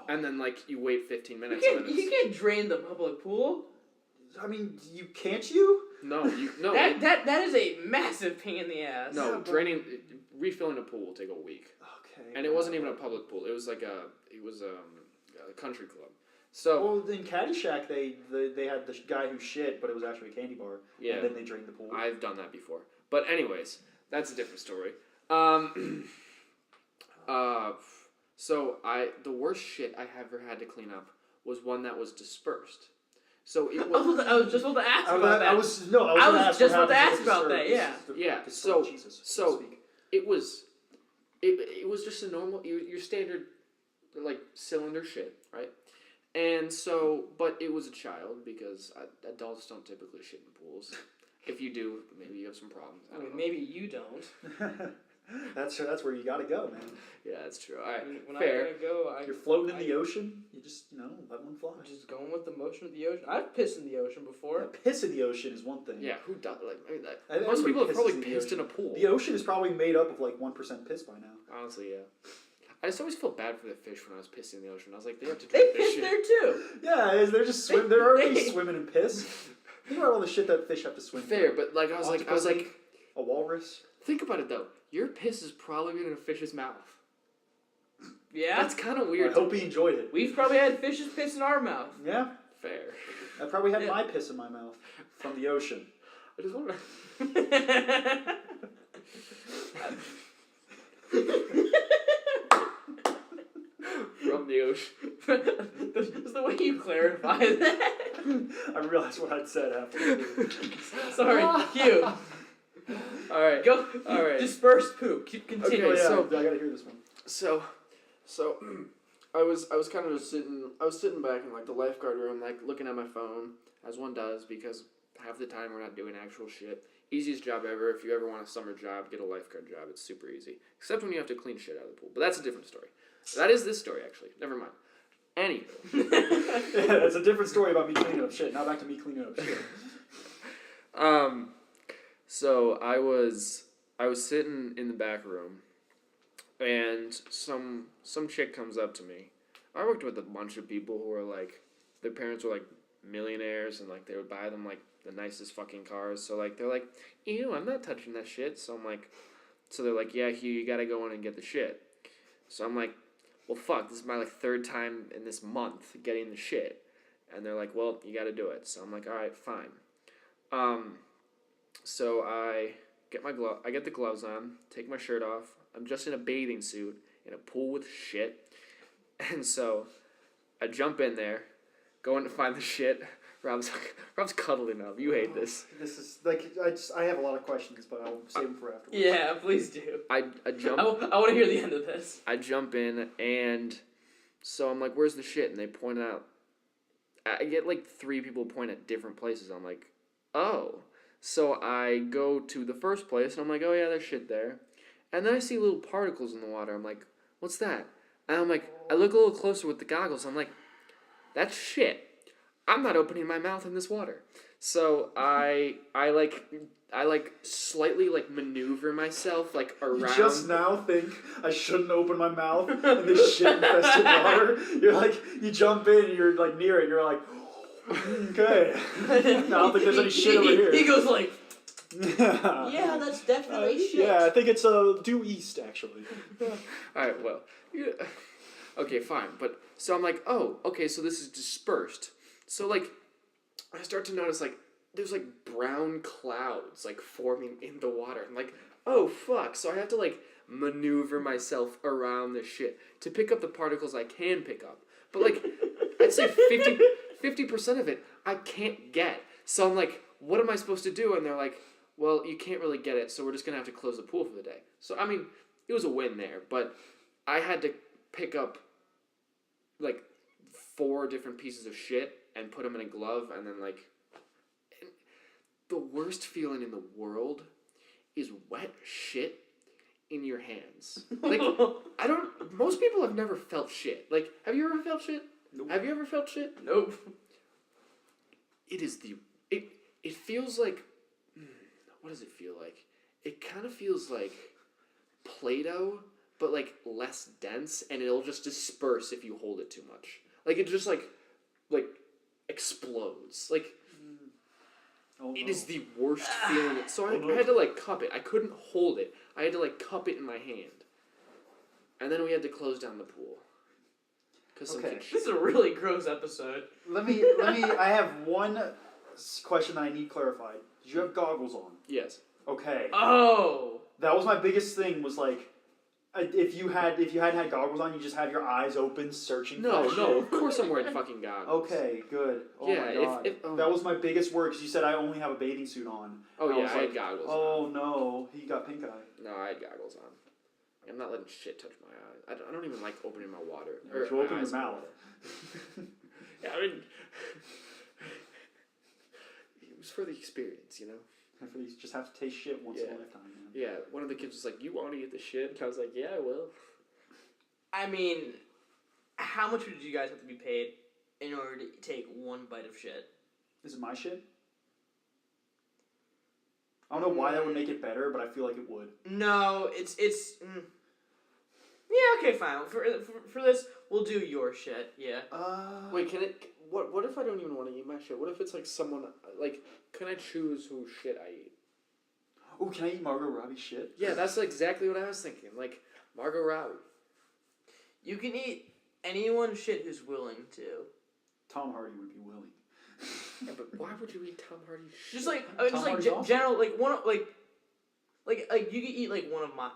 and then you wait 15 minutes. You can't drain the public pool. I mean, can't you? No, no. That is a massive pain in the ass. No, refilling a pool will take a week. Okay. And it wasn't even a public pool. It was a country club. So well, in Caddyshack, they had the guy who shit, but it was actually a candy bar. Yeah. And then they drained the pool. I've done that before. But anyways, that's a different story. So the worst shit I ever had to clean up was one that was dispersed. So it was. I was just about to ask about that. I was just about to ask about that. Yeah. Yeah. So it was just a normal your standard cylinder shit, right? And so, but it was a child because adults don't typically shit in pools. If you do, maybe you have some problems. I don't know. Maybe you don't. That's where you gotta go, man. Yeah, that's true. All right, when fair. I gotta go, You're floating in the ocean. You just let one fly. Just going with the motion of the ocean. I've pissed in the ocean before. Yeah, piss in the ocean is one thing. Yeah, who does And most people have probably pisses pissed in a pool. The ocean is probably made up of 1% piss by now. Honestly, yeah. I just always felt bad for the fish when I was pissing in the ocean. I was like, they have to They drink this piss shit. there too. Yeah, they're just swim. They're already swimming in piss. Think about all the shit that fish have to swim. Fair, through. but I was like, a walrus. think about it though. Your piss is probably in a fish's mouth. Yeah. That's kind of weird. I hope he enjoyed it. We've probably had fish's piss in our mouth. Yeah. Fair. I probably had my piss in my mouth from the ocean. I just want to. From the ocean. That's the way you clarify that. I realized what I'd said after. Sorry, Hugh. All right. Go. All right. Dispersed poop. Continue. Okay, yeah, so I gotta hear this one. So, I was kind of just sitting back in the lifeguard room, looking at my phone, as one does, because half the time we're not doing actual shit. Easiest job ever. If you ever want a summer job, get a lifeguard job. It's super easy, except when you have to clean shit out of the pool. But that's a different story. That is this story, actually. Never mind. Anywho. Yeah, that's a different story about me cleaning up shit. Now back to me cleaning up shit. So I was sitting in the back room, and some chick comes up to me. I worked with a bunch of people who were their parents were millionaires, and they would buy them the nicest fucking cars. So they're like, ew, I'm not touching that shit. So I'm like, so they're like, yeah, Hugh, you gotta go in and get the shit. So I'm like, well, fuck, this is my third time in this month getting the shit. And they're like, well, you gotta do it. So I'm like, all right, fine. So I get the gloves on, take my shirt off. I'm just in a bathing suit in a pool with shit. And so I jump in there, go in to find the shit. Rob's cuddling up. You hate this. This is I have a lot of questions, but I'll save them for afterwards. Yeah, please do. I jump. I want to hear the end of this. I jump in, and so I'm like, "Where's the shit?" And they point out. I get 3 people point at different places. I'm like, "Oh." So I go to the first place, and I'm like, oh yeah, there's shit there. And then I see little particles in the water. I'm like, what's that? And I'm like, I look a little closer with the goggles. I'm like, that's shit. I'm not opening my mouth in this water. So I slightly maneuver myself around. You just now think I shouldn't open my mouth in this shit infested water. You jump in and you're near it. You're like, okay. I don't think there's any shit over here. He goes like, yeah, that's definitely shit. Yeah, I think it's due east actually. Alright, well, yeah. Okay, fine. But so I'm like, oh, okay, so this is dispersed. So I start to notice there's brown clouds forming in the water. I'm like, oh fuck. So I have to maneuver myself around this shit to pick up the particles I can pick up. But I'd say 50% of it I can't get. So I'm like, what am I supposed to do? And they're like, well, you can't really get it, so we're just gonna have to close the pool for the day. So I mean, it was a win there, but I had to pick up 4 different pieces of shit and put them in a glove, and then and the worst feeling in the world is wet shit in your hands. Most people have never felt shit. Have you ever felt shit? Nope. Have you ever felt shit? Nope. It feels like, what does it feel like? It kind of feels like Play-Doh, but less dense, and it'll just disperse if you hold it too much. It just explodes. Oh, it no. is the worst feeling. So I had to cup it. I couldn't hold it. I had to cup it in my hand. And then we had to close down the pool. Okay. This is a really gross episode. Let me. I have one question that I need clarified. Did you have goggles on? Yes. Okay. Oh. That was my biggest thing. Was if you hadn't had goggles on, you just have your eyes open, searching. No, for no. shit. Of course I'm wearing fucking goggles. Okay, good. Oh Yeah, my god. That was my biggest worry because you said I only have a bathing suit on. Oh I yeah, was I had goggles. Oh no, he got pink eye. No, I had goggles on. I'm not letting shit touch my eyes. I don't even like opening my water. But you open your mouth. Yeah, I mean, it was for the experience, you know. You just have to taste shit once in a lifetime, man. Yeah, one of the kids was like, "You want to eat the shit?" And I was like, "Yeah, I will." I mean, how much would you guys have to be paid in order to take one bite of shit? Is it my shit? I don't know why that would make it better, but I feel like it would. No, it's. Yeah, okay, fine. For this, we'll do your shit. Yeah. Wait, can it? What if I don't even want to eat my shit? What if it's someone Can I choose whose shit I eat? Oh, can I eat Margot Robbie's shit? Yeah, that's exactly what I was thinking. Margot Robbie. You can eat anyone's shit who's willing to. Tom Hardy would be willing. Yeah, but why would you eat Tom Hardy's shit? Just awesome. General one you could eat one of my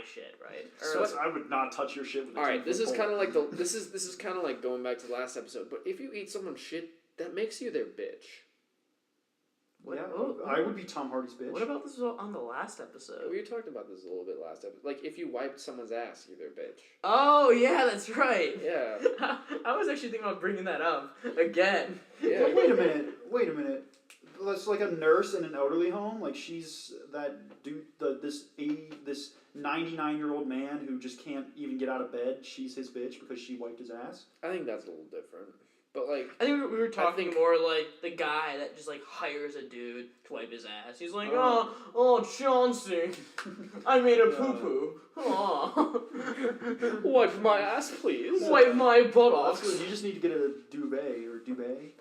shit, right? So I would not touch your shit with a All right, this is kind of of this is kind of going back to the last episode. But if you eat someone's shit, that makes you their bitch. Yeah, I would be Tom Hardy's bitch. What about this on the last episode? We talked about this a little bit last episode. If you wiped someone's ass, you're their bitch. Oh yeah, that's right. Yeah. I was actually thinking about bringing that up again. Yeah. Wait a minute. That's like a nurse in an elderly home. She's that dude. This 99-year-old man who just can't even get out of bed. She's his bitch because she wiped his ass. I think that's a little different. But I think we were talking more the guy that just hires a dude to wipe his ass. He's like, oh Chauncey, I made a poo poo. Oh. Wipe my ass, please. Wipe my buttocks. You just need to get a duvet or duvet.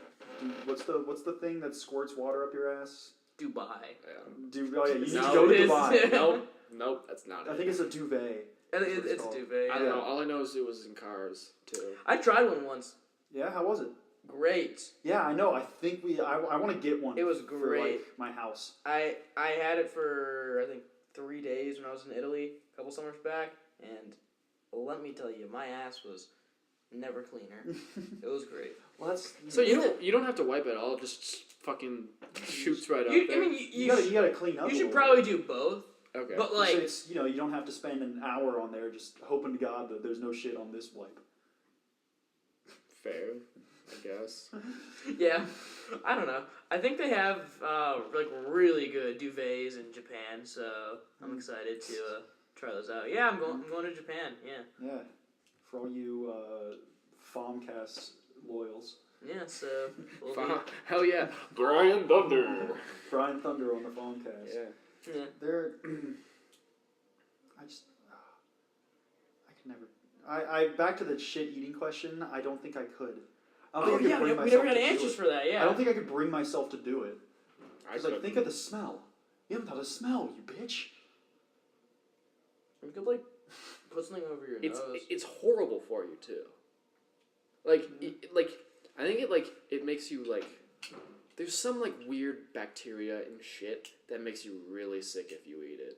What's the thing that squirts water up your ass? Dubai. Yeah. You need to go to Dubai. Nope, that's not it. I think it's a duvet. It's a duvet. I don't know. All I know is it was in cars too. I tried one once. Yeah, how was it? Great. Yeah, I know. I think I want to get one. It was great. For my house. I had it for I think 3 days when I was in Italy a couple summers back, and let me tell you, my ass was never cleaner. It was great. Well, that's so you don't have to wipe it all. Just fucking shoots right up there. I mean, you gotta clean up. You should probably do both. Okay. But so it's, you don't have to spend an hour on there just hoping to God that there's no shit on this wipe. Fair. I guess. Yeah, I don't know. I think they have like really good duvets in Japan, so I'm excited to try those out. Yeah, I'm going to Japan. Yeah. Yeah, for all you PHOMCast loyals. Yeah, so we'll Hell yeah, Brian Thunder. Brian Thunder on the PHOMCast. Yeah. They're. I could never. I back to the shit eating question. I don't think I could. I don't think I could bring we myself never got to do answers it. for that. Yeah. I don't think I could bring myself to do it. I Like, think of the smell. You haven't thought of smell, you bitch. You could like put something over your nose. It's horrible for you too. Like I think it makes you like. There's some like weird bacteria and shit that makes you really sick if you eat it.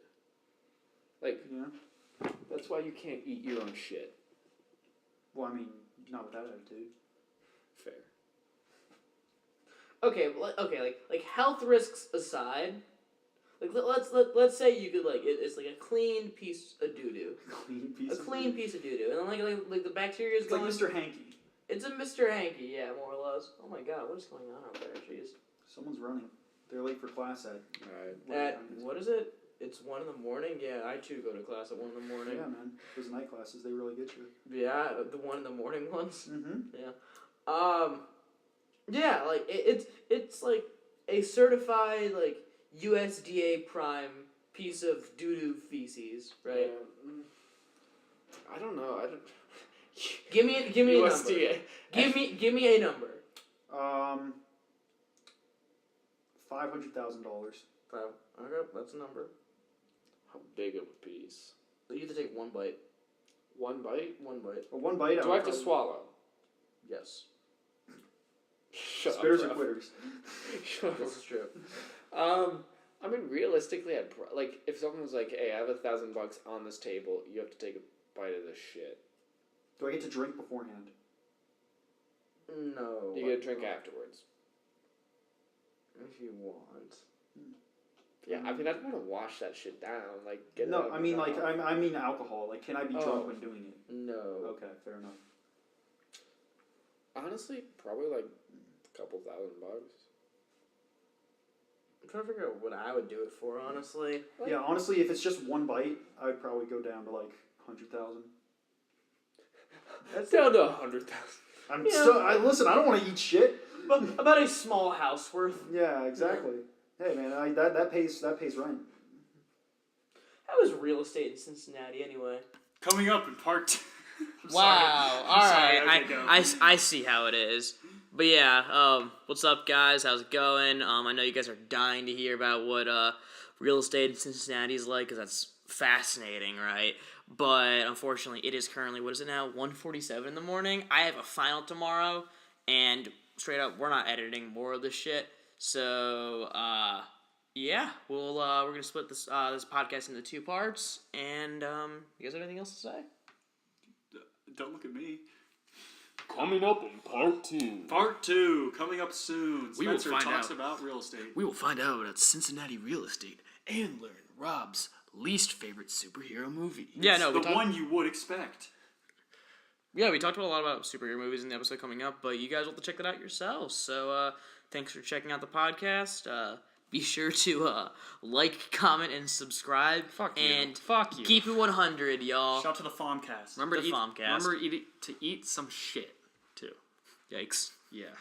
Like that's why you can't eat your own shit. Well, I mean, not with that attitude. Fair. Okay, like health risks aside, like let's say you could like it's like a clean piece of doo doo. Clean piece of doo doo, and then like the bacteria is going. Like Mr. Hanky. It's a Mr. Hanky, yeah, more or less. Oh my god, what is going on out there? Jeez. Someone's running. They're late for class at. Alright. What is it? It's 1 a.m. Yeah, I too go to class at 1 a.m. Yeah, man. Those night classes, they really get you. Yeah, the 1 a.m. ones. Mm-hmm. Yeah. Yeah, like it's like a certified like USDA prime piece of doo doo feces, right? I don't know. I don't. Give me a USDA. number. Give me a number. $500,000. Okay, that's a number. How big of a piece? So you have to take one bite. One bite? One bite. Well, one bite. Do I have to swallow? Yes. Shut Spitters up, or quitters? This is true. I mean, realistically, like if someone was like, "Hey, I have $1,000 on this table. You have to take a bite of this shit." Do I get to drink beforehand? No. You get a drink afterwards. If you want. Yeah, I mean, I'd want to wash that shit down. Like, get it No, out I mean of my like mouth. I mean alcohol. Like, can I be drunk when doing it? No. Okay, fair enough. Honestly, probably like a couple $1,000. I'm trying to figure out what I would do it for, honestly. Yeah, honestly, if it's just one bite, I'd probably go down to like 100,000. That's down to 100,000. I'm listen. I don't want to eat shit. But about a small house worth. Yeah, exactly. Hey man, that pays rent. How is real estate in Cincinnati anyway? Coming up in part 2. Wow. All right. Okay, go. I see how it is. But yeah, what's up, guys? How's it going? I know you guys are dying to hear about what real estate in Cincinnati is like, because that's fascinating, right? But unfortunately, it is currently, what is it now, 1:47 in the morning. I have a final tomorrow, and straight up, we're not editing more of this shit. So, yeah, we're gonna split this podcast into 2 parts. And you guys have anything else to say? Don't look at me. Coming up in part 2. Part 2 coming up soon. We will Spencer find talks out. about real estate. We will find out about Cincinnati real estate and learn Rob's least favorite superhero movie. Yeah, no, the one you would expect. Yeah, we talked a lot about superhero movies in the episode coming up, but you guys will have to check that out yourselves. So, thanks for checking out the podcast. Be sure to like, comment, and subscribe. Fuck you. And Fuck you. keep it 100, y'all. Shout out to the PHOMCast. Remember to eat some shit, too. Yikes. Yeah.